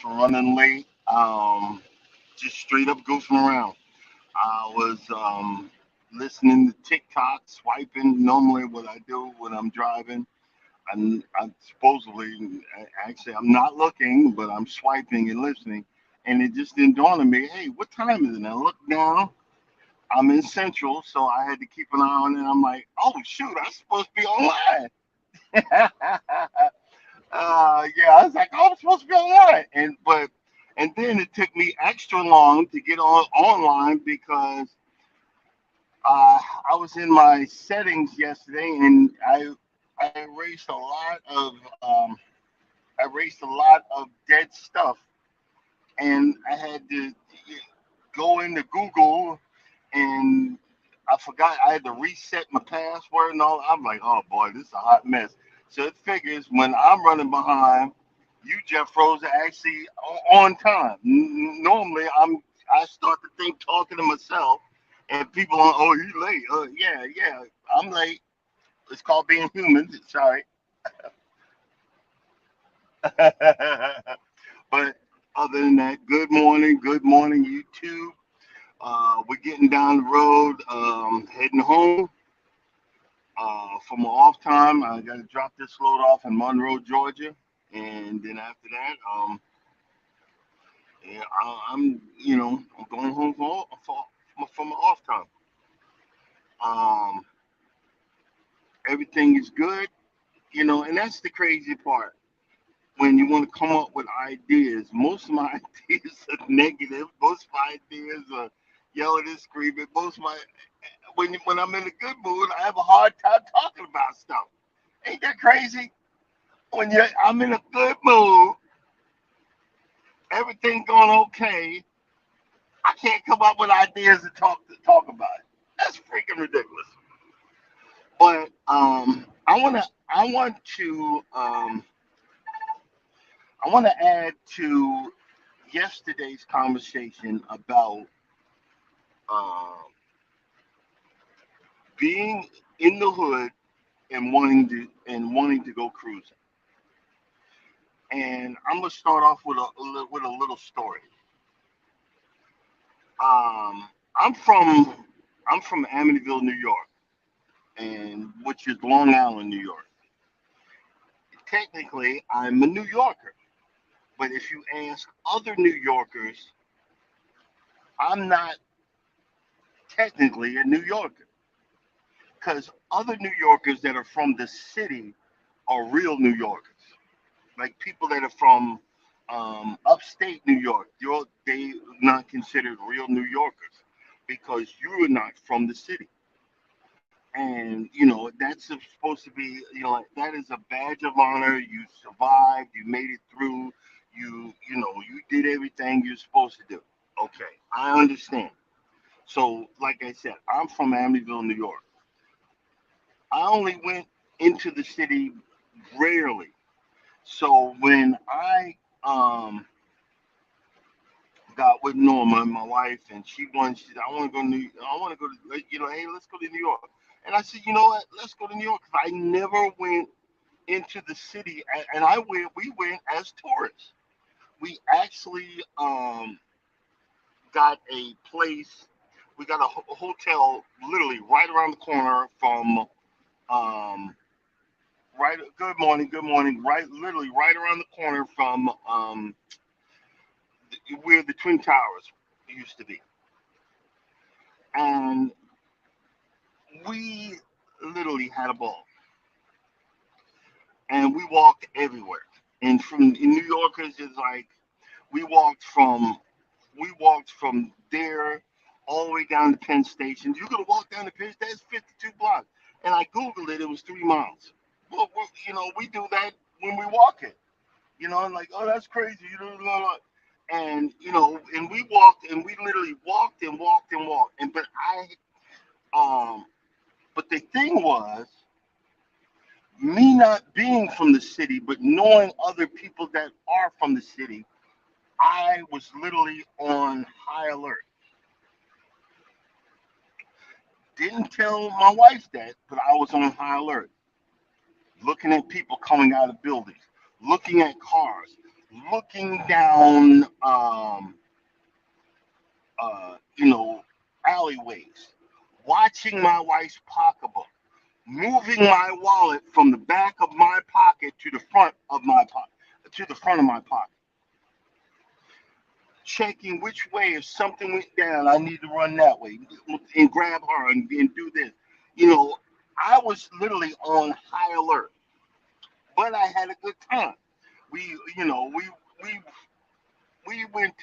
for running late. Just straight up goofing around. I was listening to TikTok, swiping. Normally, what I do when I'm driving, I'm supposedly, actually, I'm not looking, but I'm swiping and listening. And it just didn't dawn on me, hey, what time is it? And I look down. I'm in Central, so I had to keep an eye on it. I'm like, oh shoot, I'm supposed to be online. Yeah, I was like, oh, I'm supposed to be online, and then it took me extra long to get on online because I was in my settings yesterday and I erased a lot of dead stuff, and I had to go into Google and I forgot I had to reset my password and all. I'm like, oh boy, this is a hot mess. So it figures when I'm running behind, you Jeff Rose are actually on time. Normally I start to think talking to myself, and people are, oh, you late. Yeah, yeah, I'm late. It's called being human. Sorry. But other than that, good morning, YouTube. We're getting down the road, heading home. For my off time, I got to drop this load off in Monroe, Georgia, and then after that, yeah, I'm going home for my off time. Um, Everything is good, and that's the crazy part. When you want to come up with ideas, most of my ideas are negative. Most of my ideas are yelling and screaming. Most of my when I'm in a good mood, I have a hard time talking about stuff. Ain't that crazy? I'm in a good mood, everything going okay. I can't come up with ideas to talk about it. That's freaking ridiculous. But I want to add to yesterday's conversation about uh, being in the hood and wanting to go cruising. And I'm gonna start off with a little story. Um, I'm from Amityville, New York, and which is Long Island, New York. Technically, I'm a New Yorker, but if you ask other New Yorkers, I'm not technically a New Yorker because other New Yorkers that are from the city are real New Yorkers. Like people that are from upstate New York, they not considered real New Yorkers because you are not from the city. And that's supposed to be, like, that is a badge of honor. You survived, you made it through, you did everything you're supposed to do. Okay, I understand. So like I said, I'm from Amityville, New York. I only went into the city rarely. So when I got with Norma, my wife, and she said, I want to go to, hey, let's go to New York. And I said, you know what, let's go to New York because I never went into the city, and we went as tourists. We actually got a place. We got a hotel literally right around the corner from right. Good morning, good morning. Right, literally right around the corner from where the Twin Towers used to be, and we literally had a ball, and we walked everywhere. And from in New Yorkers, it's like we walked from we walked from there all the way down to Penn Station. You could have walked down to Penn Station, that's 52 blocks. And I Googled it, it was 3 miles. Well, we do that when we walk it. And like, oh, that's crazy. And we walked, and we literally walked and walked and walked. Um, but the thing was, me not being from the city, but knowing other people that are from the city, I was literally on high alert. Didn't tell my wife that, but I was on high alert, looking at people coming out of buildings, looking at cars. looking down, alleyways, watching my wife's pocketbook, moving my wallet from the back of my pocket to the front of my pocket, checking which way if something went down, I need to run that way and grab her and do this. You know, I was literally on high alert, but I had a good time. We, you know, we we went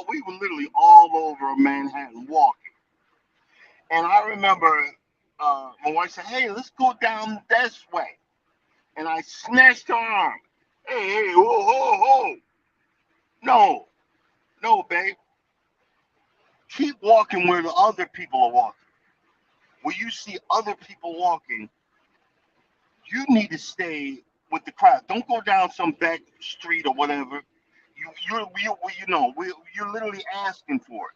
we were literally all over Manhattan walking. And I remember my wife said, "Hey, let's go down this way." And I snatched her arm. "Hey, hey, whoa, whoa, whoa! No, no, babe. Keep walking where the other people are walking. Where you see other people walking, you need to stay with the crowd. Don't go down some back street or whatever. You're literally asking for it.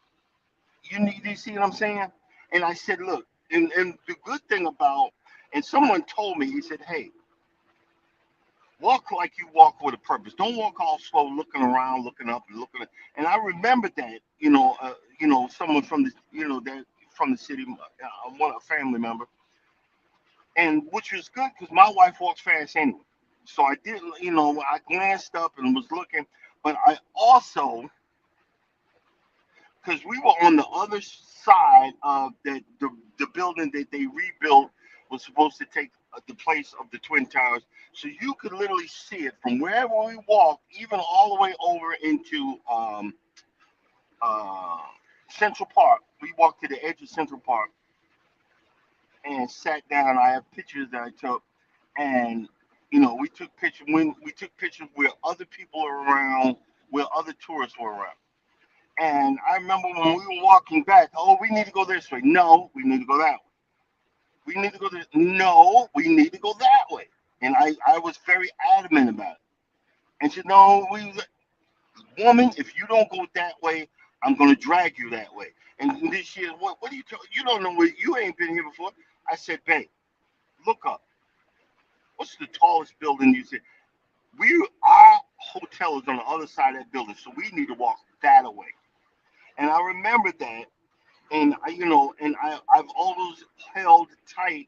You see what I'm saying?" And I said, "Look, and the good thing about," and someone told me, he said, "Hey, walk like you walk with a purpose. Don't walk all slow, looking around, looking up, and looking." And I remembered that, someone from the, that from the city, a family member, and which was good because my wife walks fast anyway. So I did, I glanced up and was looking, but I also, because we were on the other side of the building that they rebuilt was supposed to take the place of the Twin Towers. So you could literally see it from wherever we walked, even all the way over into uh, Central Park. We walked to the edge of Central Park and sat down. I have pictures that I took, and we took pictures where other people are around, where other tourists were around. And I remember when we were walking back, "Oh, we need to go this way." "No, we need to go that way." "We need to go this." "No, we need to go that way." And I was very adamant about it. And she said, "No, woman, if you don't go that way, I'm going to drag you that way." And this year, what are you talking? You don't know where, you ain't been here before. I said, "Babe, look up. What's the tallest building you see?" Our hotel is on the other side of that building, so we need to walk that way. And I remember that, and I've always held tight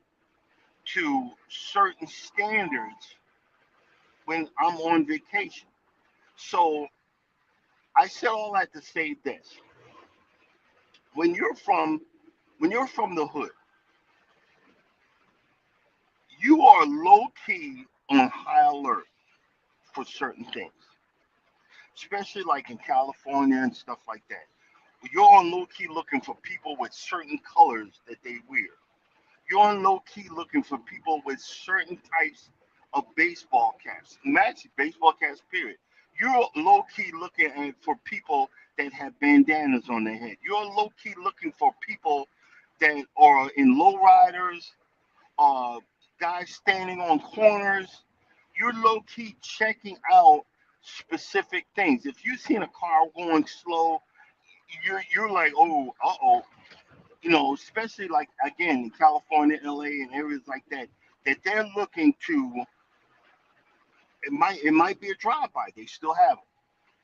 to certain standards when I'm on vacation. So I said all that to say this: when you're from the hood, you are low key on high alert for certain things, especially like in California and stuff like that. You're on low key looking for people with certain colors that they wear. You're on low key looking for people with certain types of baseball caps. Actually, baseball caps, period. You're low key looking for people that have bandanas on their head. You're low key looking for people that are in lowriders, uh, guys standing on corners. You're low key checking out specific things. If you've seen a car going slow, you're like, "Oh, uh-oh." Especially like again in California, LA, and areas like that, that they're looking to. It might be a drive-by. They still have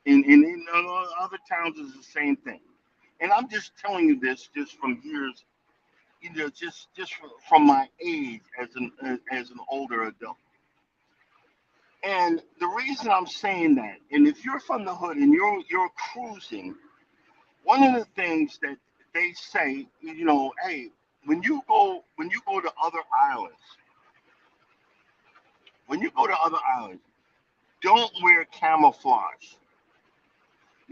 it. In other towns, is the same thing. And I'm just telling you this just from years, just from my age as an older adult. And the reason I'm saying that, and if you're from the hood and you're cruising, one of the things that they say, hey, when you go to other islands, don't wear camouflage.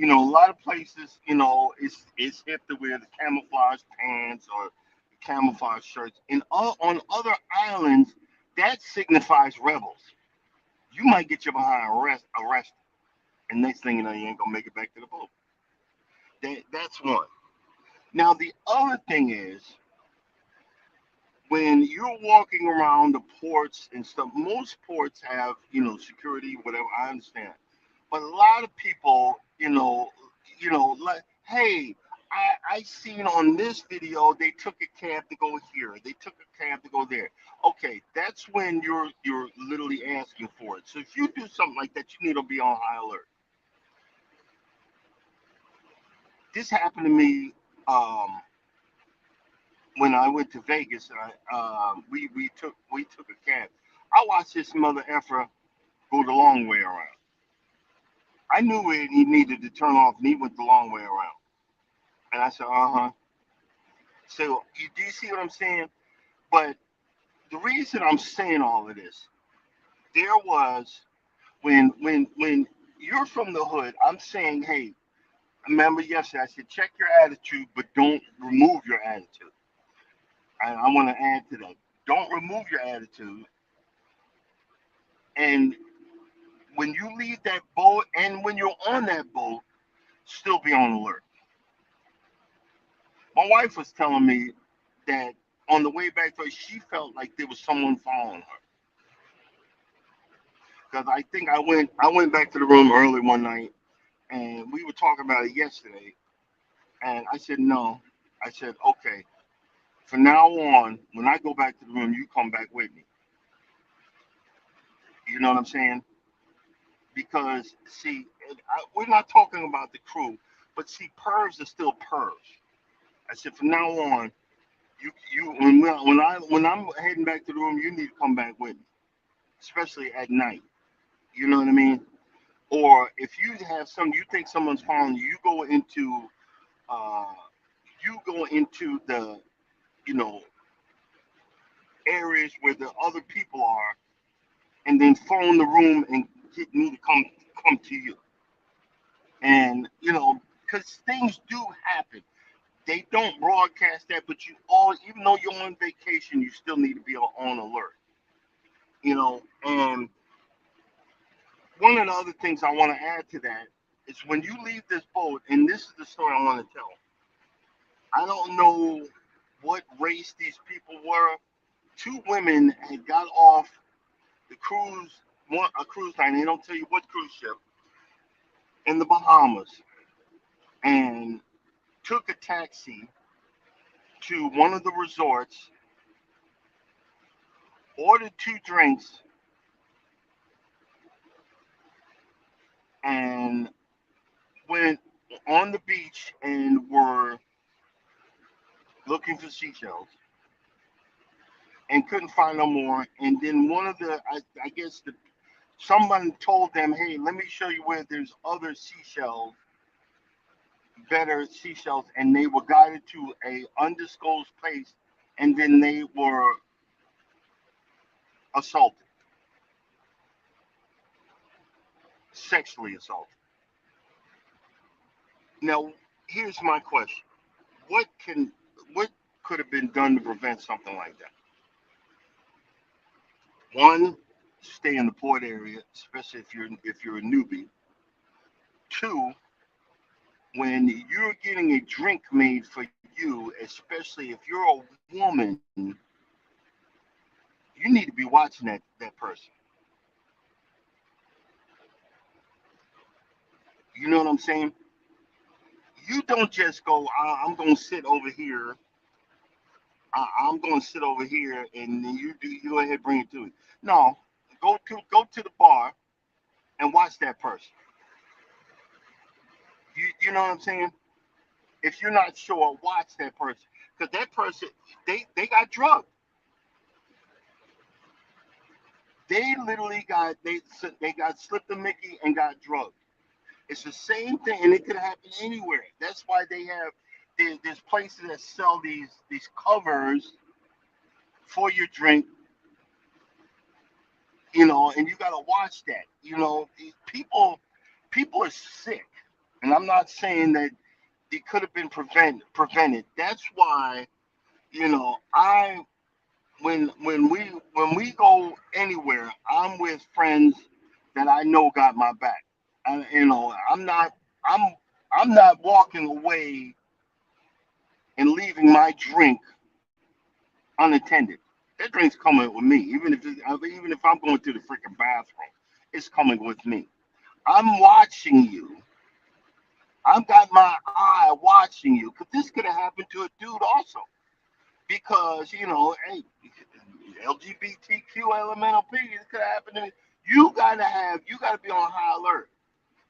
A lot of places, it's hip to wear the camouflage pants or camouflage shirts. And on other islands, that signifies rebels. You might get your behind arrested, and next thing you know, you ain't gonna make it back to the boat. That's one. Now the other thing is when you're walking around the ports and stuff. Most ports have security, whatever. I understand, but a lot of people, like, "Hey, I seen on this video they took a cab to go here. They took a cab to go there." Okay, that's when you're literally asking for it. So if you do something like that, you need to be on high alert. This happened to me when I went to Vegas. And we took a cab. I watched this mother effer go the long way around. I knew where he needed to turn off, and he went the long way around. And I said, uh-huh. So do you see what I'm saying? But the reason I'm saying all of this, there was when you're from the hood, I'm saying, hey, remember yesterday I said check your attitude, but don't remove your attitude. And I want to add to that. Don't remove your attitude. And when you leave that boat and when you're on that boat, still be on alert. My wife was telling me that on the way back to her, she felt like there was someone following her. Because I went back to the room early one night and we were talking about it yesterday. And I said, no. I said, okay, from now on, when I go back to the room, you come back with me. You know what I'm saying? Because see, we're not talking about the crew, but see, pervs are still pervs. I said from now on, you when I'm heading back to the room, you need to come back with me, especially at night. You know what I mean? Or if you have some, you think someone's following you, uh, you go into the you know areas where the other people are, and then phone the room and get me to come to you. And because things do happen. They don't broadcast that, but even though you're on vacation, you still need to be on alert. And one of the other things I want to add to that is when you leave this boat, and this is the story I want to tell. I don't know what race these people were. Two women had got off the cruise, a cruise line. They don't tell you what cruise ship in the Bahamas, and took a taxi to one of the resorts, ordered two drinks, and went on the beach and were looking for seashells and couldn't find no more. And then I guess someone told them, hey, let me show you where there's other seashells, better seashells, and they were guided to a undisclosed place, and then they were assaulted, sexually assaulted. Now, here's my question: what could have been done to prevent something like that? One, stay in the port area, especially if you're a newbie. Two, when you're getting a drink made for you, especially if you're a woman, you need to be watching that person. You know what I'm saying? You don't just go, I'm going to sit over here. I'm going to sit over here, and then you go ahead and bring it to it. No, go to the bar and watch that person. You know what I'm saying? If you're not sure, watch that person because that person they got drugged. They literally they got slipped a Mickey and got drugged. It's the same thing, and it could happen anywhere. That's why there's places that sell these covers for your drink, and you gotta watch that. People are sick, and I'm not saying that it could have been prevented. That's why I when we go anywhere, I'm with friends that I know got my back. I'm I'm not walking away and leaving my drink unattended. That drink's coming with me, even if I'm going to the freaking bathroom, it's coming with me. I'm watching you. I've got my eye watching you because this could have happened to a dude also. Because hey, LGBTQ elemental P, this could have happened to me. You gotta be on high alert.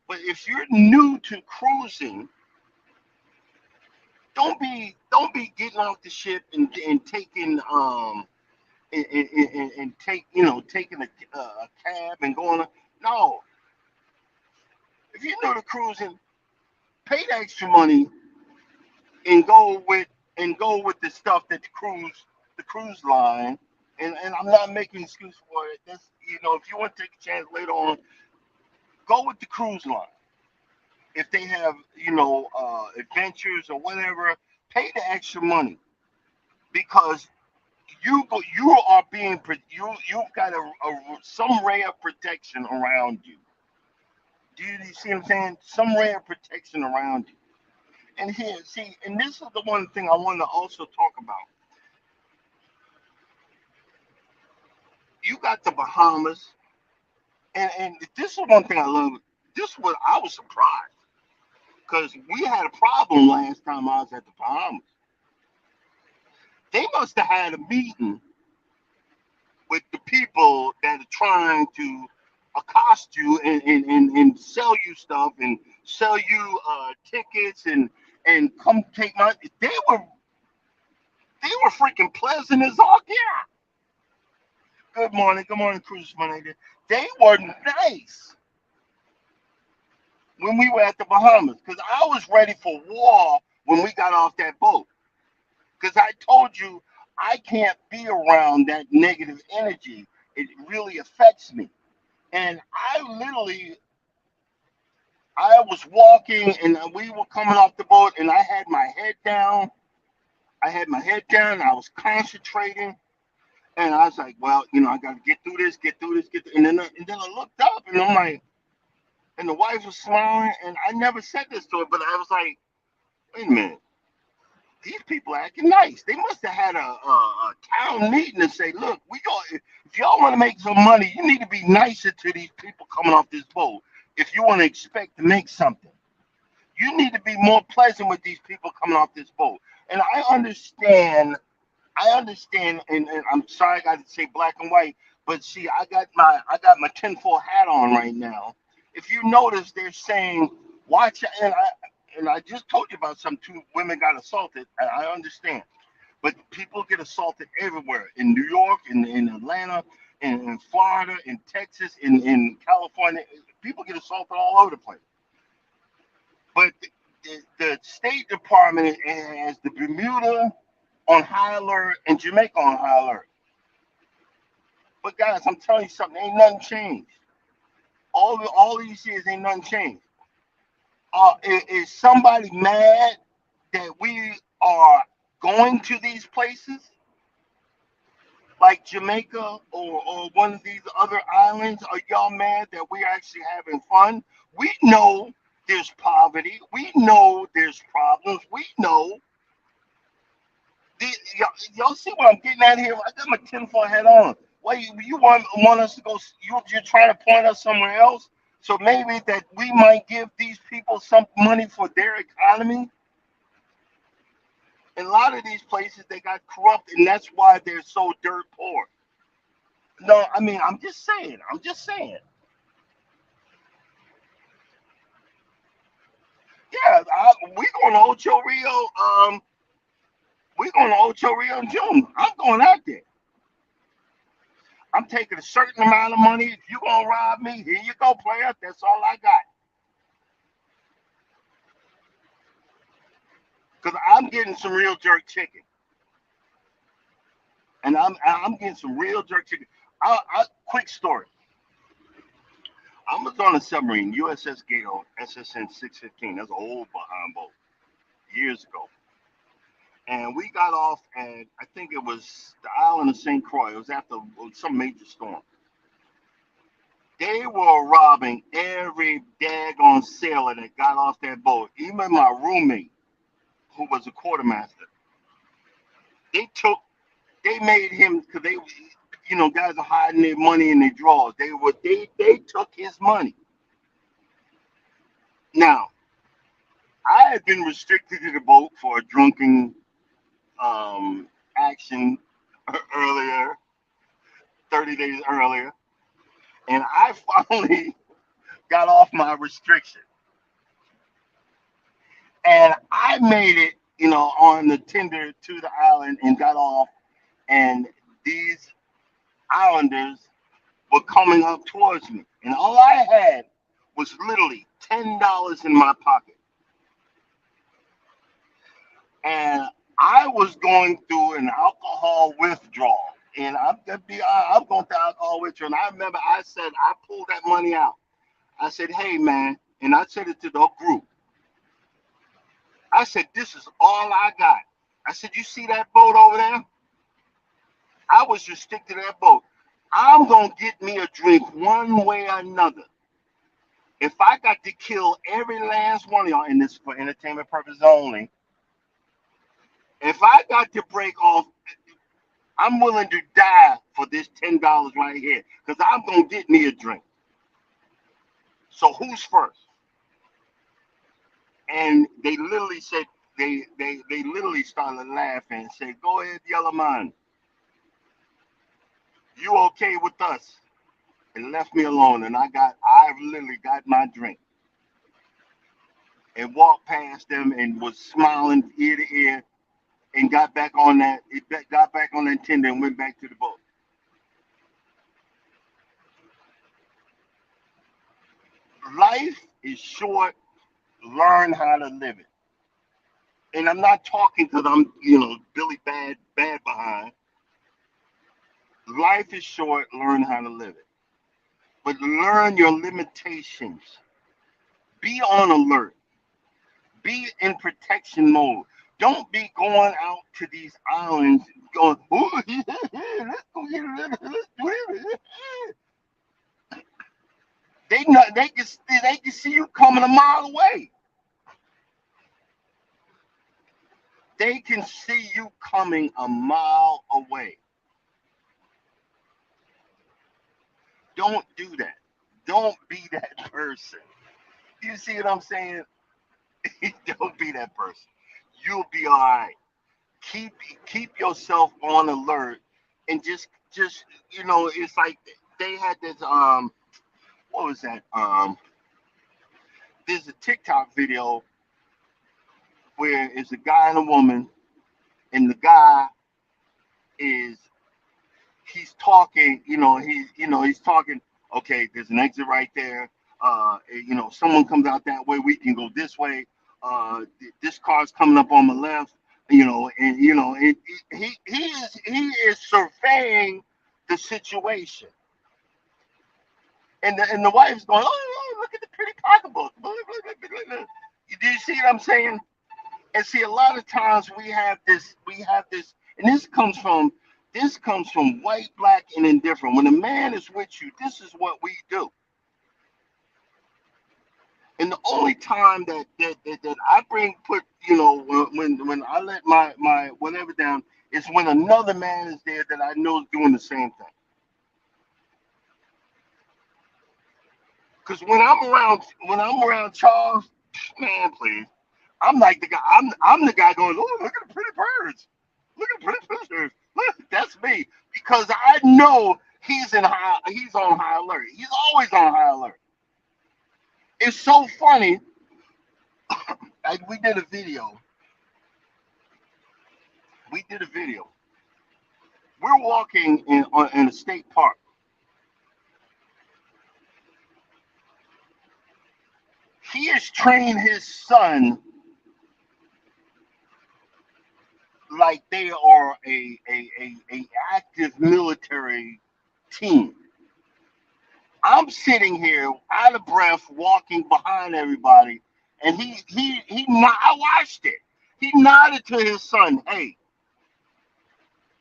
But if you're new to cruising, Don't be getting off the ship and taking and take taking a cab and going. No, if you know the cruising, pay the extra money and go with the stuff that the cruise line. And I'm not making excuse for it. That's if you want to take a chance later on, go with the cruise line. If they have adventures or whatever, pay the extra money because you are you've got some ray of protection around you. Do you see what I'm saying? Some ray of protection around you. And here, see, and this is the one thing I want to also talk about. You got the Bahamas, and this is one thing I love. This was I was surprised because we had a problem last time I was at the Bahamas. They must have had a meeting with the people that are trying to accost you and sell you stuff and sell you tickets and come take my. They were freaking pleasant as all. Yeah. Good morning, Cruise Manager. They were nice when we were at the Bahamas because I was ready for war when we got off that boat. Because I told you I can't be around that negative energy. It really affects me. And I was walking and we were coming off the boat and I had my head down. I had my head down. I was concentrating. And I was like, well, I got to get through this, get through this, get through. And then I looked up and I'm like, and the wife was smiling. And I never said this to her, but I was like, wait a minute. These people acting nice. They must have had a town meeting and say, look, if y'all want to make some money, you need to be nicer to these people coming off this boat. If you want to expect to make something, you need to be more pleasant with these people coming off this boat. And I understand, and I'm sorry I got to say black and white, but see, I got my tinfoil hat on right now. If you notice, they're saying watch, and I just told you about some two women got assaulted. And I understand, but people get assaulted everywhere in New York, in Atlanta, in Florida, in Texas, in California. People get assaulted all over the place. But the State Department has the Bermuda on high alert and Jamaica on high alert. But guys, I'm telling you something, ain't nothing changed. All these years ain't nothing changed. Is somebody mad that we are going to these places like Jamaica or one of these other islands? Are y'all mad that we're actually having fun? We know there's poverty. We know there's problems. We know. Y'all see what I'm getting at here? I got my tinfoil hat on. Why you want us to go? You're trying to point us somewhere else. So maybe that we might give these people some money for their economy. And a lot of these places they got corrupt, and that's why they're so dirt poor. No, I mean I'm just saying. I'm just saying. Yeah, we going to Ocho Rio. We going to Ocho Rio in June. I'm going out there. I'm taking a certain amount of money. If you gonna rob me, here you go, player. That's all I got. Cause I'm getting some real jerk chicken, and I'm getting some real jerk chicken. Quick story. I was on a submarine, USS Gato, SSN 615. That's an old behind boat years ago, and we got off at I think it was the island of St. Croix. It was after some major storm. They were robbing every daggone sailor that got off that boat. Even my roommate, who was a quartermaster, they took, they made him because guys are hiding their money in their drawers. They took his money. Now, I had been restricted to the boat for a drunken action earlier, 30 days earlier, and I finally got off my restriction. And I made it. on the tender to the island and got off, and these islanders were coming up towards me, and all I had was literally $10 in my pocket, and I was going through an alcohol withdrawal. And I'm going through alcohol withdrawal. And I remember I said I pulled that money out. I said, "Hey man," and I said it to the group. I said, "This is all I got." I said, "You see that boat over there? I was just stick to that boat. I'm gonna get me a drink one way or another. If I got to kill every last one of y'all in this for entertainment purposes only, if I got to break off, I'm willing to die for this $10 right here, because I'm gonna get me a drink. So who's first?" And they literally said they literally started laughing and said, "Go ahead, Yellow Man. You okay with us?" And left me alone. And I literally got my drink and walked past them and was smiling ear to ear, and got back on that tender and went back to the boat. Life is short. Learn how to live it. And I'm not talking because I'm, Billy bad behind. Life is short. Learn how to live it. But learn your limitations. Be on alert. Be in protection mode. Don't be going out to these islands going, "Oh, yeah, yeah, let's go get it, let's do it." They can see you coming a mile away. They can see you coming a mile away. Don't do that. Don't be that person. You see what I'm saying? Don't be that person. You'll be all right. Keep keep yourself on alert, and just it's like they had this what was that there's a TikTok video where it's a guy and a woman, and the guy is he's talking, he's talking. Okay, there's an exit right there. Someone comes out that way, we can go this way. This car's coming up on the left. He is surveying the situation, and the wife's going, "Oh, look at the pretty pocketbook." Do you see what I'm saying? And see, a lot of times we have this, and this comes from white, black, and indifferent. When a man is with you, this is what we do. And the only time that I put, when I let my whatever down, is when another man is there that I know is doing the same thing. Because when I'm around Charles, man, please, I'm like the guy. I'm the guy going, "Oh, look at the pretty birds. Look at the pretty pictures. Look, that's me." Because I know he's on high alert. He's always on high alert. It's so funny. Like we did a video. We did a video. We're walking in a state park. He has trained his son like they are a active military team. I'm sitting here out of breath, walking behind everybody, and I watched it. He nodded to his son, "Hey,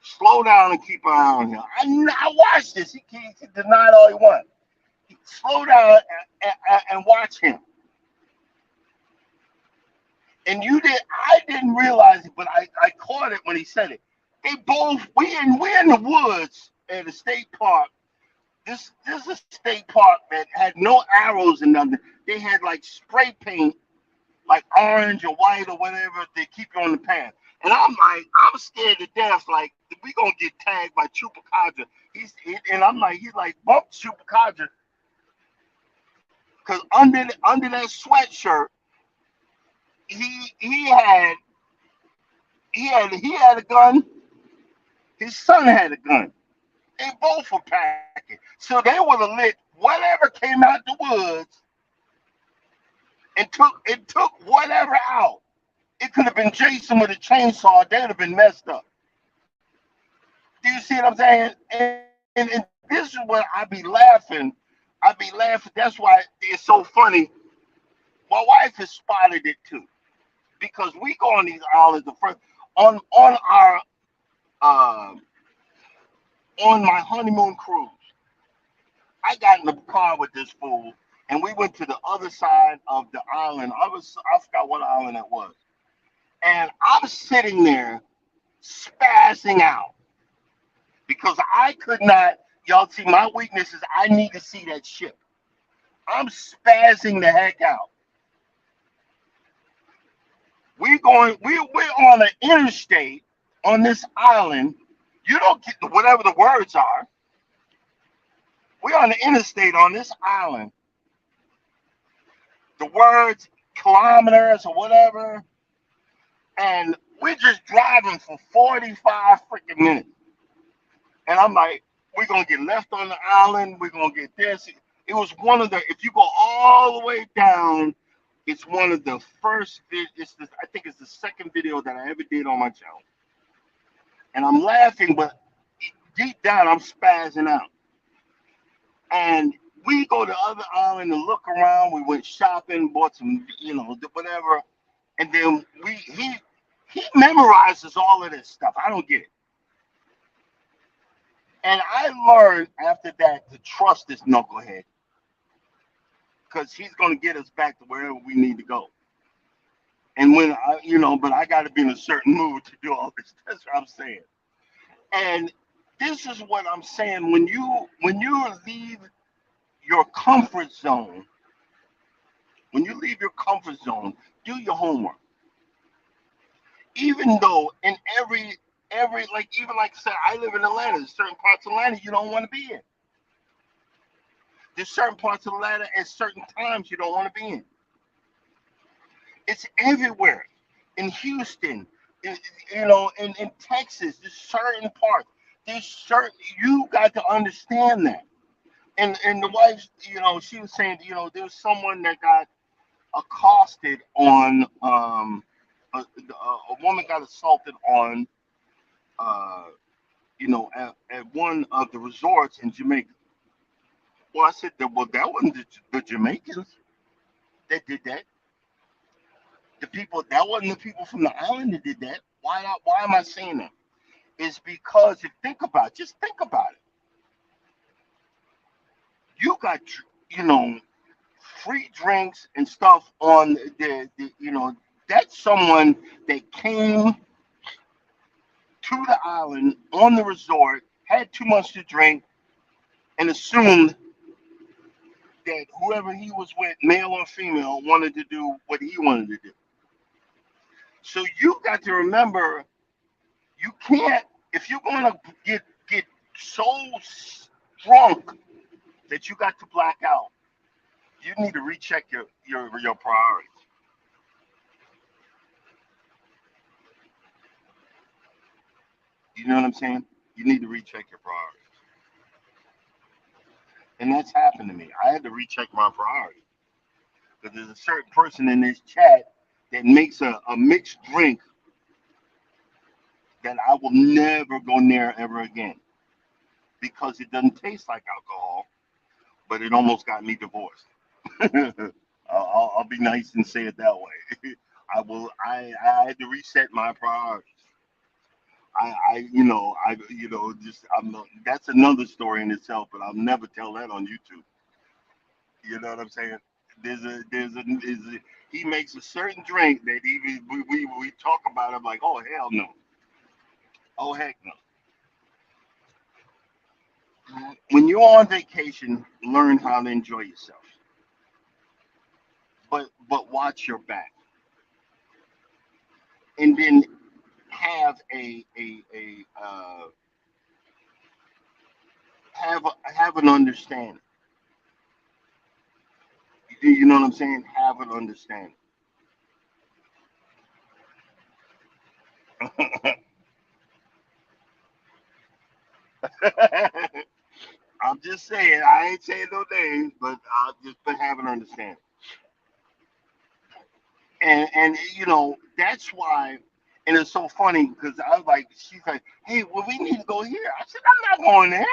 slow down and keep an eye on him." I watched this. He denied all he wanted. Slow down and watch him. And I didn't realize it, but I caught it when he said it. We're in the woods at a state park. This is a state park that had no arrows and nothing. They had like spray paint, like orange or white or whatever. They keep you on the path. And I'm scared to death. Like, we gonna get tagged by Chupacabra. And I'm like, he's like, "Bump Chupacabra," because under that sweatshirt, he had He had a gun. His son had a gun. They both were packing. So they would have lit whatever came out the woods and took whatever out. It could have been Jason with a chainsaw. They'd have been messed up. Do you see what I'm saying? And this is what I be laughing. I be laughing. That's why it's so funny. My wife has spotted it too because we go on these islands. The first on our uh, on my honeymoon cruise, I got in the car with this fool, and we went to the other side of the island. I forgot what island it was, and I'm sitting there spazzing out because I could not. Y'all see, my weakness is I need to see that ship. I'm spazzing the heck out. We're on an interstate on this island. You don't get whatever the words are. We're on the interstate on this island. The words kilometers or whatever, and we're just driving for 45 freaking minutes. And I'm like, we're gonna get left on the island. We're gonna get this. It was one of the. If you go all the way down, it's one of the first. I think it's the second video that I ever did on my channel. And I'm laughing, but deep down I'm spazzing out. And we go to the other island and look around. We went shopping, bought some, whatever. And then he memorizes all of this stuff. I don't get it. And I learned after that to trust this knucklehead because he's going to get us back to wherever we need to go. And but I got to be in a certain mood to do all this. That's what I'm saying. And this is what I'm saying. When you leave your comfort zone, do your homework. Even though in every like I said, I live in Atlanta. There's certain parts of Atlanta you don't want to be in. There's certain parts of Atlanta at certain times you don't want to be in. It's everywhere. In Houston, in Texas, there's certain parts. You got to understand that. And the wife, she was saying, there was someone that got accosted on a woman got assaulted on uh, at one of the resorts in Jamaica. Well, I said that. Well, that wasn't the Jamaicans that did that. The people that wasn't the people from the island that did that. Why not? Why am I saying that? It's because just think about it. You got free drinks and stuff on that's someone that came to the island on the resort, had too much to drink, and assumed that whoever he was with, male or female, wanted to do what he wanted to do. So you got to remember, you can't if you're going to get so drunk that you got to black out. You need to recheck your priorities. You know what I'm saying? You need to recheck your priorities. And that's happened to me. I had to recheck my priorities. Because there's a certain person in this chat that makes a mixed drink that I will never go near ever again. Because it doesn't taste like alcohol, but it almost got me divorced. I'll be nice and say it that way. I had to reset my priorities. Just I'm not, that's another story in itself, but I'll never tell that on YouTube. You know what I'm saying? He makes a certain drink that even we talk about it like, oh hell no, oh heck no. When you're on vacation, learn how to enjoy yourself, but watch your back, and then have have an understanding. You know what I'm saying? Have an understanding. I'm just saying, I ain't saying no names, but I just been having an understanding. And that's why. And it's so funny because I was like, she's like, hey, well, we need to go here. I said, I'm not going there.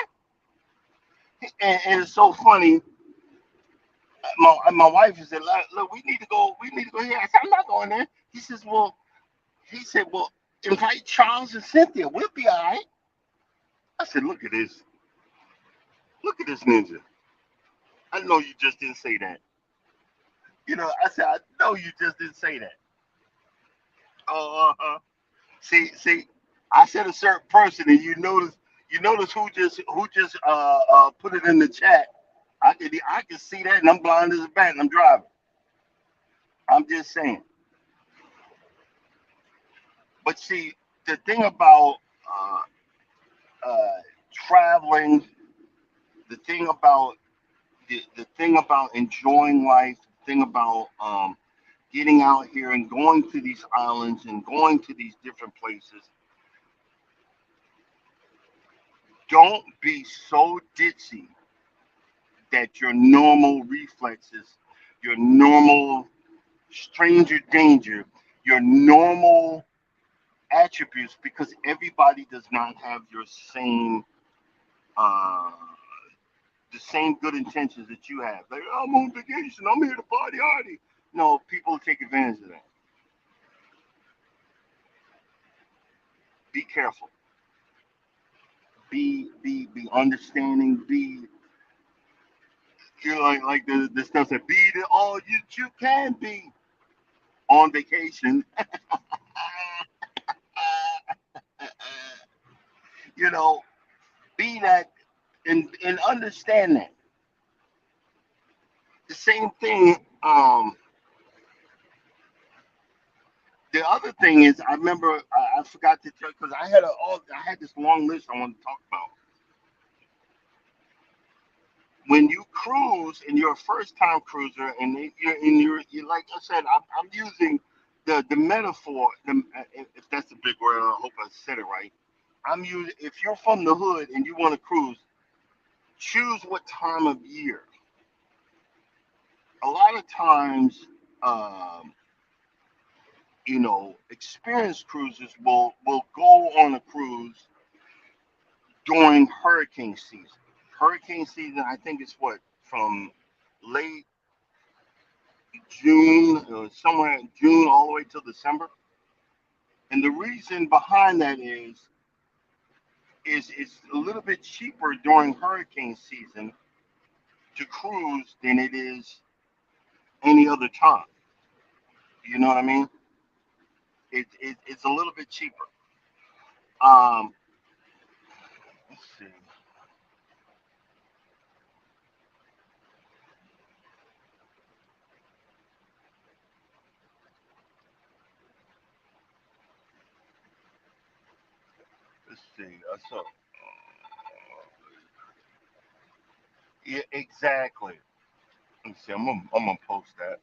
And it's so funny. My wife said, look, we need to go here. I said, I'm not going there. He said, well, invite Charles and Cynthia. We'll be all right. I said, look at this ninja. I know you just didn't say that. I said, I know you just didn't say that. Oh, see, I said a certain person, and you notice who just put it in the chat. I can see that, and I'm blind as a bat, and I'm driving. I'm just saying. But see, the thing about uh, traveling, the thing about the thing about enjoying life, the thing about getting out here and going to these islands and going to these different places, don't be so ditzy that your normal reflexes, your normal stranger danger, your normal attributes, because everybody does not have your same uh, the same good intentions that you have. Like, I'm on vacation, I'm here to party hardy. No, people take advantage of that. Be careful. Be understanding. You're like the stuff that be the all you can be on vacation. you know, be that and understand that. The same thing. The other thing is, I remember I forgot to tell because I had this long list I wanted to talk about. When you cruise and you're a first time cruiser, you're like I said, I'm using the metaphor. If that's a big word, I hope I said it right. I'm using if you're from the hood and you want to cruise, choose what time of year. A lot of times, um, experienced cruisers will go on a cruise during hurricane season. Hurricane season, I think, is what from late June, somewhere in June, all the way till December. And the reason behind that is it's a little bit cheaper during hurricane season to cruise than it is any other time. You know what I mean? It's a little bit cheaper. Um, let's see. Let's see. So, yeah, exactly. Let's see. I'm gonna post that.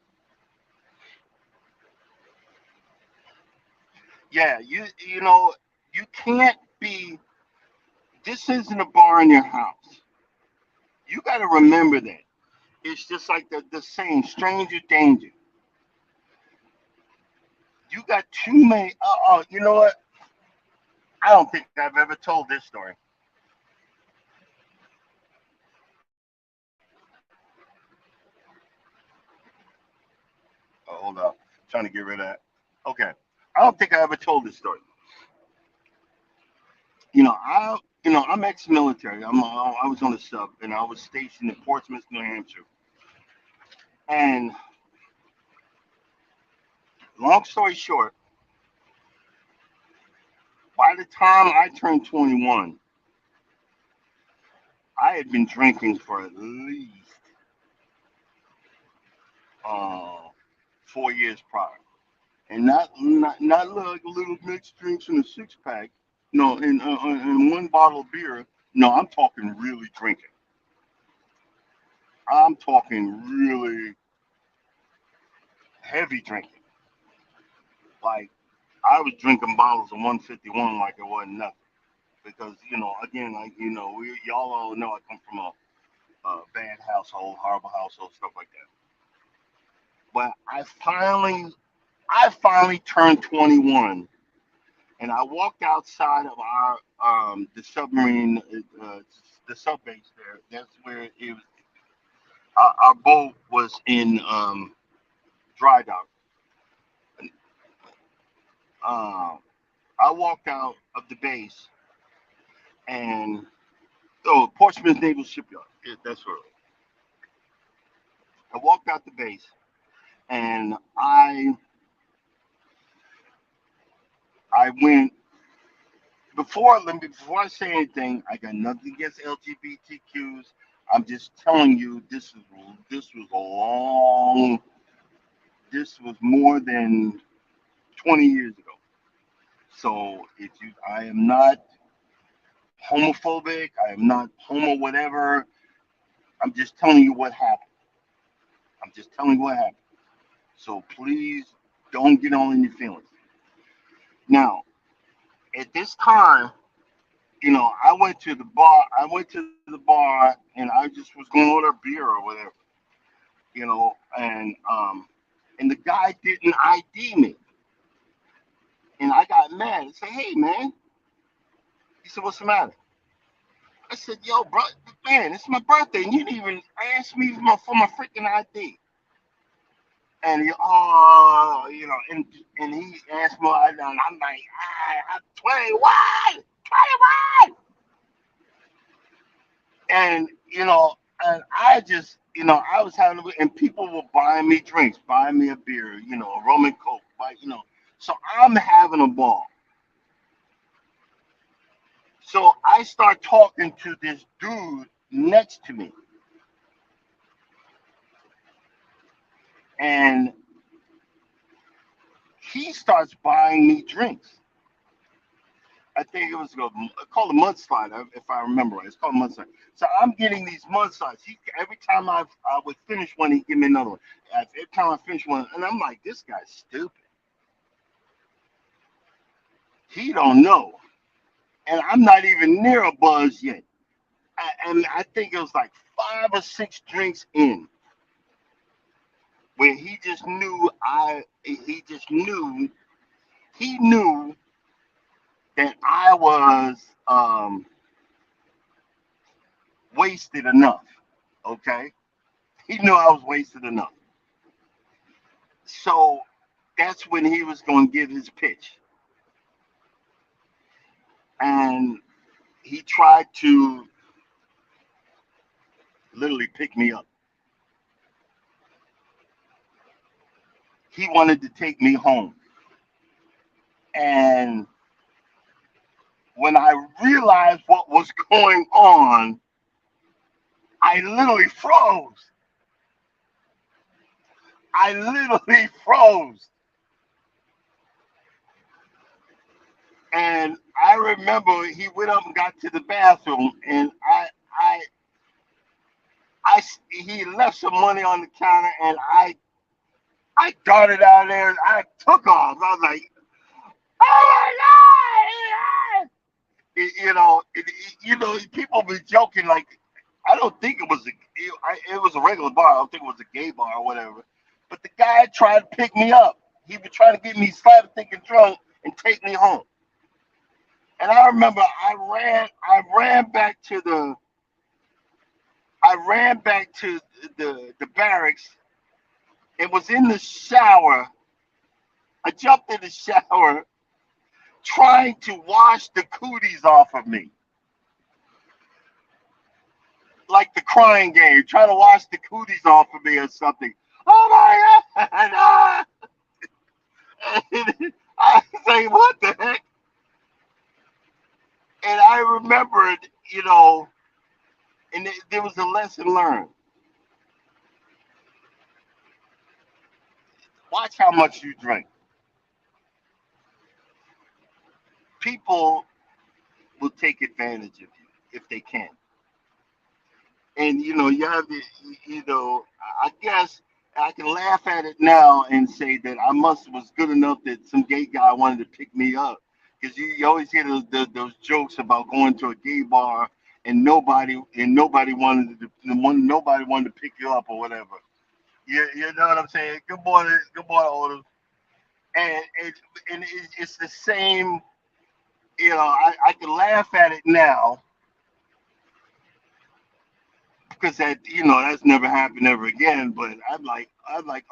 Yeah, you can't be. This isn't a bar in your house. You got to remember that. It's just like the saying, stranger danger. You got too many. You know what? I don't think I've ever told this story. Hold up. Trying to get rid of that. Okay. I don't think I ever told this story. I'm ex-military. I was on a sub, and I was stationed in Portsmouth, New Hampshire. And long story short, by the time I turned 21, I had been drinking for at least uh, 4 years prior, and not like little mixed drinks in a six pack. No, in one bottle of beer. No, I'm talking really drinking. I'm talking really heavy drinking. Like I was drinking bottles of 151 like it wasn't nothing. Because again, like y'all all know I come from a bad household, horrible household, stuff like that. But I finally turned 21, and I walked outside of our the submarine, the sub base there. That's where it was. Our boat was in dry dock. Um, I walked out of the base and Portsmouth Naval Shipyard. Yeah, that's where I walked out the base and I went before I say anything. I got nothing against LGBTQs. I'm just telling you this was a long. This was more than 20 years ago. So I am not homophobic. I am not homo whatever. I'm just telling you what happened. I'm just telling you what happened. So please don't get on in your feelings. Now, at this time, I went to the bar. I went to the bar and I just was going to order beer or whatever, and the guy didn't ID me, and I got mad and said, "Hey, man," he said, "What's the matter?" I said, "Yo, bro, man, it's my birthday, and you didn't even ask me for my freaking ID." And and he asked me, and I'm like, I'm 21, 21, and I just, I was having, and people were buying me drinks, buying me a beer, a rum and coke, so I'm having a ball. So I start talking to this dude next to me, and he starts buying me drinks. I think it was called a mudslide, if I remember right. It's called a mudslide. So I'm getting these mudslides. Every time I would finish one, he'd give me another one. Every time I finish one, and I'm like, this guy's stupid. He don't know, and I'm not even near a buzz yet. And I think it was like 5 or 6 drinks in, where he just knew he knew that I was wasted enough. Okay, he knew I was wasted enough. So that's when he was going to give his pitch, and he tried to literally pick me up. He wanted to take me home, and when I realized what was going on, I literally froze. I literally froze. And I remember he went up and got to the bathroom, and he left some money on the counter, and I darted out of there and I took off. I was like, "Oh my god!" People be joking like, I don't think it was a regular bar. I don't think it was a gay bar or whatever. But the guy tried to pick me up. He was trying to get me slap thinking drunk and take me home. And I remember I ran back to the barracks and was in the shower. I jumped in the shower trying to wash the cooties off of me. Like the crying game, trying to wash the cooties off of me or something. Oh my god! And I was like, what the heck? And I remembered, and there was a lesson learned. Watch how much you drink. People will take advantage of you if they can. And you have the, I guess I can laugh at it now and say that I must was good enough that some gay guy wanted to pick me up. Because you always hear those jokes about going to a gay bar and nobody wanted nobody wanted to pick you up or whatever. You know what I'm saying? Good morning, Otis. And it's the same. You know, I can laugh at it now because that's never happened ever again. But I'm like,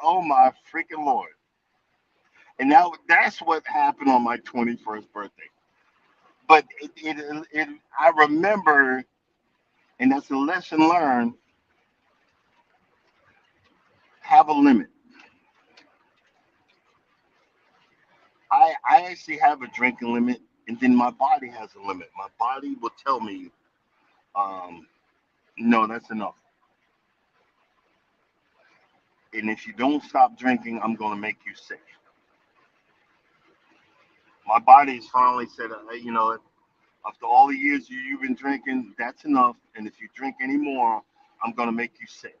oh my freaking lord! And now that's what happened on my 21st birthday. But I remember, and that's a lesson learned. Have a limit. I actually have a drinking limit, and then my body has a limit. My body will tell me, um, no, that's enough. And if you don't stop drinking, I'm going to make you sick. My body's finally said, after all the years you've been drinking, that's enough. And if you drink any more, I'm going to make you sick.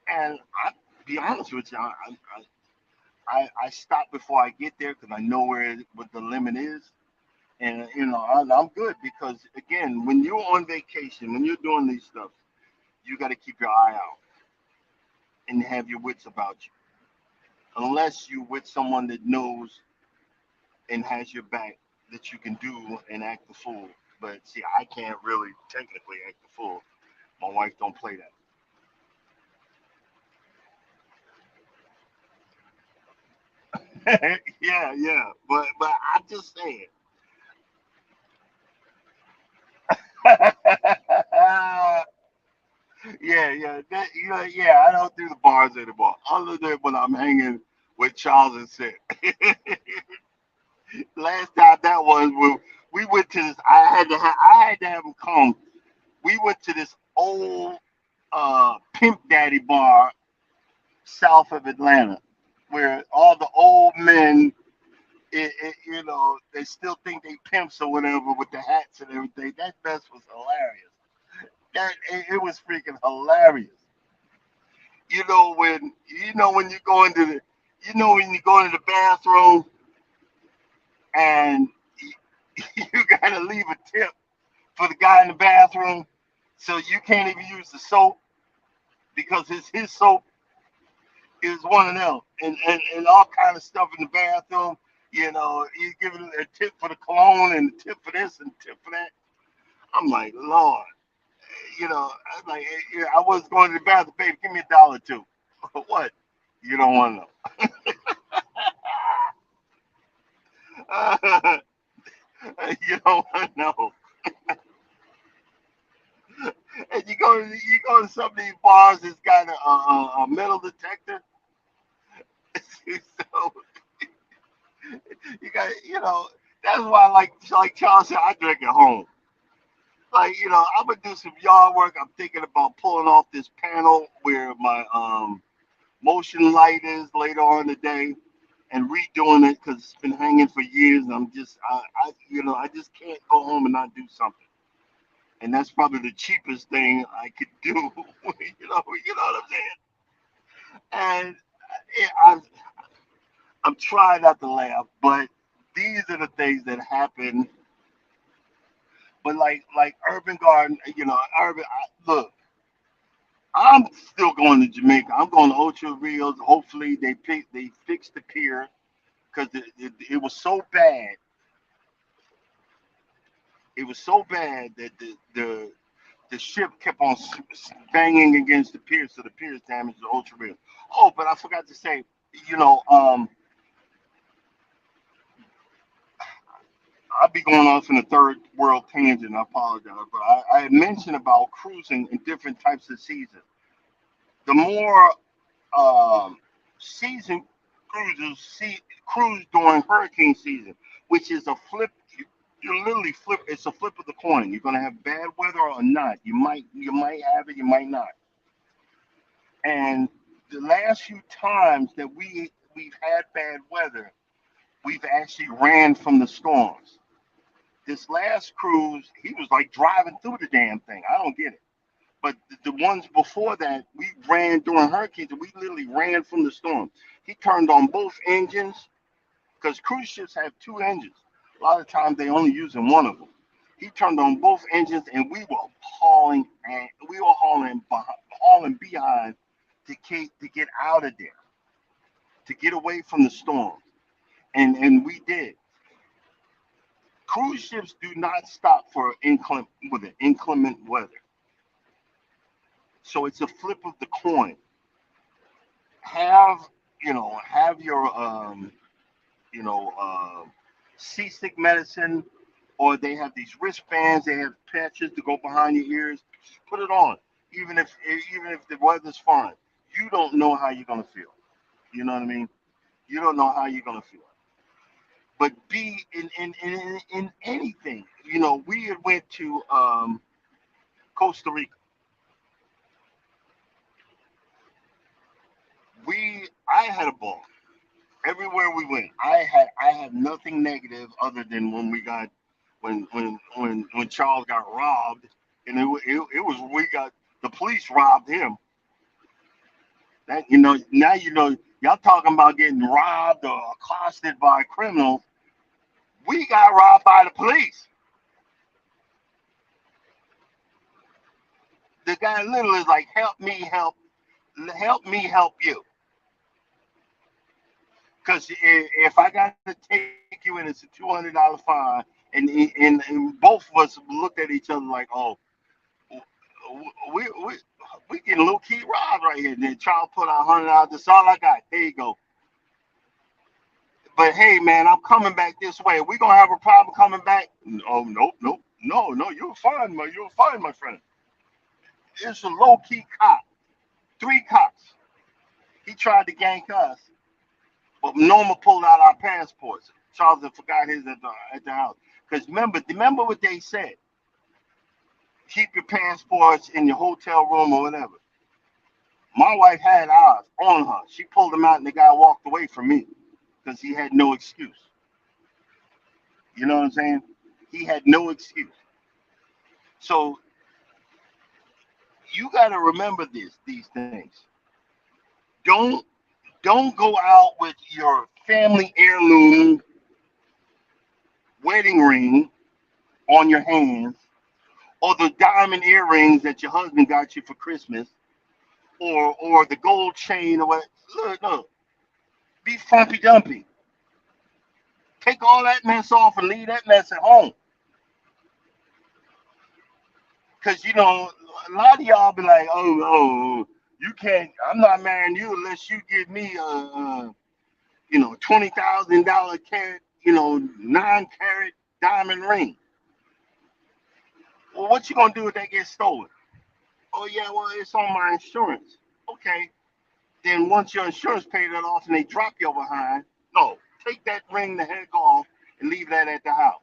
And I be honest with you, I stop before I get there because I know what the limit is. And I'm good because again, when you're on vacation, when you're doing these stuff, you got to keep your eye out and have your wits about you. Unless you're with someone that knows and has your back that you can do and act the fool. But see, I can't really technically act the fool. My wife don't play that. Yeah, yeah. But I'm just saying. Yeah, yeah, yeah. I don't do the bars anymore. Other than when I'm hanging with Charles and Sid. Last time that was when we went to this. I had to have him come. We went to this old Pimp Daddy bar south of Atlanta, where all the old men, they still think they pimps or whatever with the hats and everything. That mess was hilarious. It was freaking hilarious. When you go into the when you go into the bathroom and you gotta leave a tip for the guy in the bathroom, so you can't even use the soap because his soap is one of them, and all kind of stuff in the bathroom. He's giving a tip for the cologne and a tip for this and a tip for that. I'm like, Lord, I'm like, yeah, I was going to the bathroom, baby, give me $1 too. What? You don't want to know. You don't want to know. And you go to some of these bars that's got a metal detector. So you got that's why like Charles said, I drink at home. Like I'm gonna do some yard work. I'm thinking about pulling off this panel where my motion light is later on today and redoing it because it's been hanging for years. And I just can't go home and not do something. And that's probably the cheapest thing I could do. You know what I'm saying? And yeah, I'm trying not to laugh, but these are the things that happen. But like Urban Garden, Urban. Look, I'm still going to Jamaica. I'm going to Ocho Rios. Hopefully they fix the pier because it was so bad. It was so bad that the ship kept on banging against the pier, so the pier is damaged to Ocho Rios. Oh, but I forgot to say, you know, um, I'll be going off in a third world tangent. I apologize, but I had mentioned about cruising in different types of seasons. The more season cruise during hurricane season, which is a flip. You literally flip. It's a flip of the coin. You're gonna have bad weather or not. You might have it. You might not. And the last few times that we've had bad weather, we've actually ran from the storms. This last cruise, he was like driving through the damn thing. I don't get it. But the ones before that, we ran during hurricanes. We literally ran from the storm. He turned on both engines because cruise ships have two engines. A lot of times they only using one of them. He turned on both engines, and hauling behind to get out of there, to get away from the storm, and we did. Cruise ships do not stop for inclement weather, so it's a flip of the coin. Have have your you know, seasick medicine, or they have these wristbands. They have patches to go behind your ears. Just put it on, even if the weather's fine. You don't know how you're gonna feel. You know what I mean? You don't know how you're gonna feel. But be in anything. We had went to Costa Rica. I had a ball everywhere we went. I had nothing negative other than when Charles got robbed, and it was we got the police robbed him. That now y'all talking about getting robbed or accosted by criminals. We got robbed by the police. The guy literally is like, help me help you. Because if I got to take you in, it's a $200 fine, and both of us looked at each other like, oh, we we we getting low key robbed right here. And then Charles put out $100. That's all I got. There you go. But hey, man, I'm coming back this way. We gonna have a problem coming back? Oh, nope, nope, no. You're fine, my friend. It's a low key cop. Three cops. He tried to gank us, but Norma pulled out our passports. Charles had forgot his at the house. Because remember what they said. Keep your passports in your hotel room or whatever. My wife had ours on her. She pulled them out, and the guy walked away from me because he had no excuse. You know what I'm saying? He had no excuse. So you got to remember these things. Don't don't go out with your family heirloom wedding ring on your hands, or the diamond earrings that your husband got you for Christmas, or the gold chain or what. Look, be frumpy dumpy. Take all that mess off and leave that mess at home. Cause a lot of y'all be like, oh, you can't. I'm not marrying you unless you give me a $20,000 carat, 9 carat diamond ring. Well, what you gonna do if that gets stolen? Oh yeah, well it's on my insurance. Okay, then once your insurance paid that off and they drop your behind, no, take that ring the heck off and leave that at the house.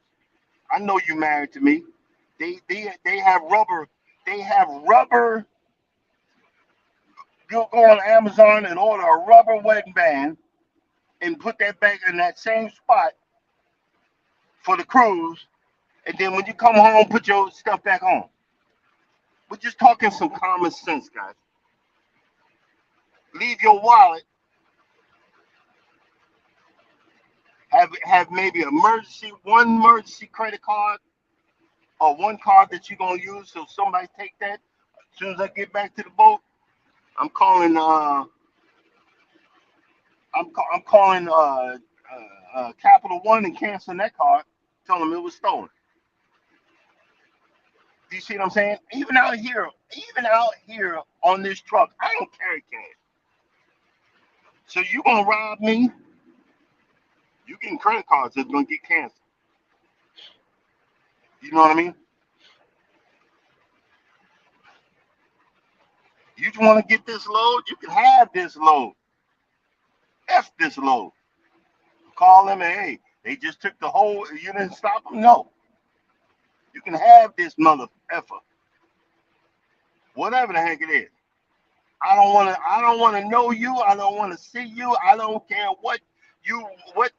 I know you married to me. They have rubber. They have rubber. You'll go on Amazon and order a rubber wedding band and put that back in that same spot for the cruise. And then when you come home, put your stuff back on. We're just talking some common sense, guys. Leave your wallet. Have maybe one emergency credit card or one card that you're gonna use. So somebody take that. As soon as I get back to the boat, I'm calling. I'm calling Capital One and canceling that card. Tell them it was stolen. Do you see what I'm saying? Even out here on this truck, I don't carry cash. So you gonna rob me? You getting credit cards that's gonna get canceled. You know what I mean? You just want to get this load, you can have this load. F this load. Call them and hey, they just took the whole. You didn't stop them. No, you can have this mother effer, whatever the heck it is. I don't want to. I don't want to know you. I don't want to see you. I don't care what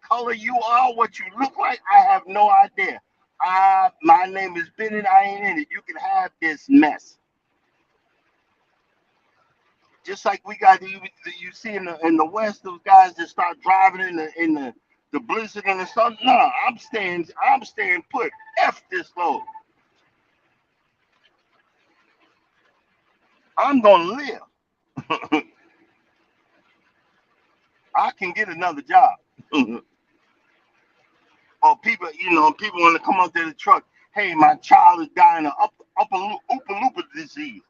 color you are, what you look like. I have no idea. My name is Bennett. I ain't in it. You can have this mess. Just like we got you see in the West, those guys that start driving in the blizzard and the sun. Nah, I'm staying put. F this load. I'm gonna live. I can get another job. Or people want to come up to the truck. Hey, my child is dying of upper looper disease.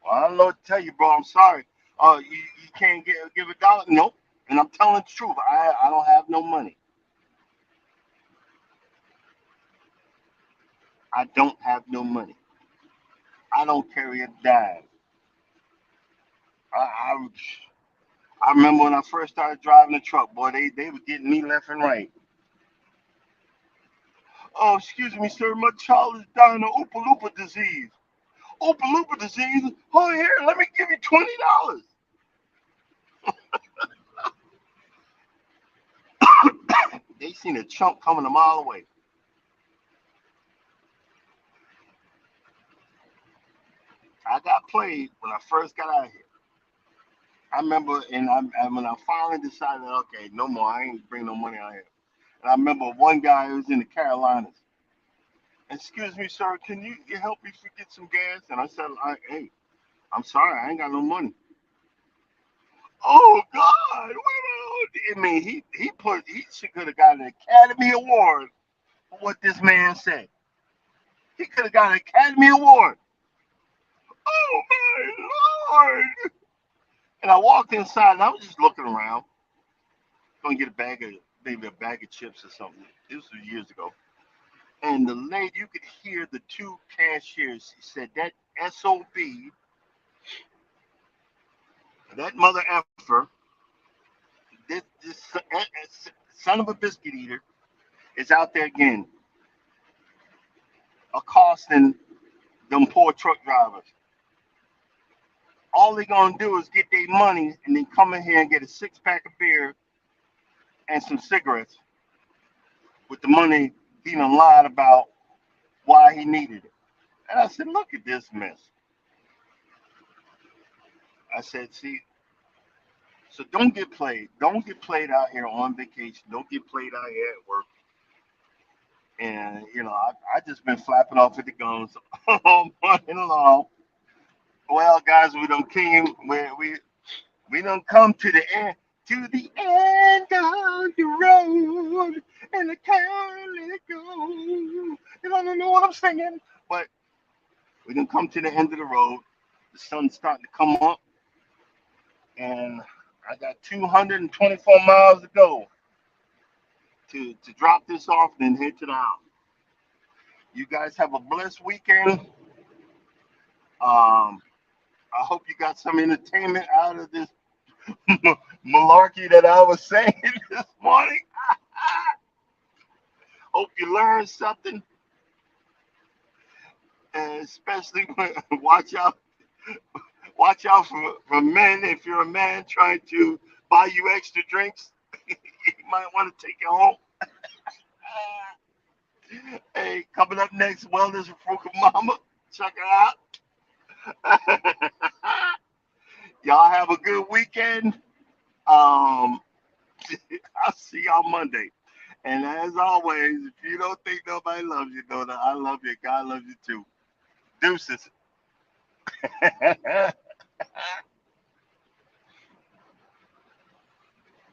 Well, I don't know what to tell you, bro. I'm sorry. You can't give a dollar. Nope. And I'm telling the truth. I don't have no money. I don't have no money. I don't carry a dime. I, I I remember when I first started driving the truck, boy, they were getting me left and right. Oh, excuse me, sir, my child is dying of Oopa Loopa disease. Oopa Loopa disease? Oh, here, let me give you $20. They seen a chunk coming a mile away. I got played when I first got out here. I remember, and when I finally decided, okay, no more, I ain't bring no money out here. And I remember one guy who was in the Carolinas. Excuse me, sir, can you help me get some gas? And I said, hey, I'm sorry, I ain't got no money. Oh God! I mean, he should could have got an Academy Award for what this man said. He could have got an Academy Award. Oh my Lord! And I walked inside and I was just looking around, going to get maybe a bag of chips or something. This was years ago. And the lady, you could hear the two cashiers. She said that SOB, that mother effer, this son of a biscuit eater, is out there again, accosting them poor truck drivers. All they gonna do is get their money and then come in here and get a 6 pack of beer and some cigarettes with the money he done lied about why he needed it. And I said, look at this mess. I said, see, so don't get played. Don't get played out here on vacation. Don't get played out here at work. And I just been flapping off at the gums all morning long. Well, guys, we don't came. We don't come to the end of the road, and I can't let it go. And I don't know what I'm singing, but we didn't come to the end of the road. The sun's starting to come up, and I got 224 miles to go to drop this off and then head to the house. You guys have a blessed weekend. I hope you got some entertainment out of this malarkey that I was saying this morning. Hope you learned something, and especially watch out, watch out for men. If you're a man trying to buy you extra drinks, you might want to take it home. Hey, coming up next, Wellness with Fruka Mama. Check it out. Y'all have a good weekend. Um, I'll see y'all Monday. And as always, if you don't think nobody loves you, know that I love you. God loves you too. Deuces.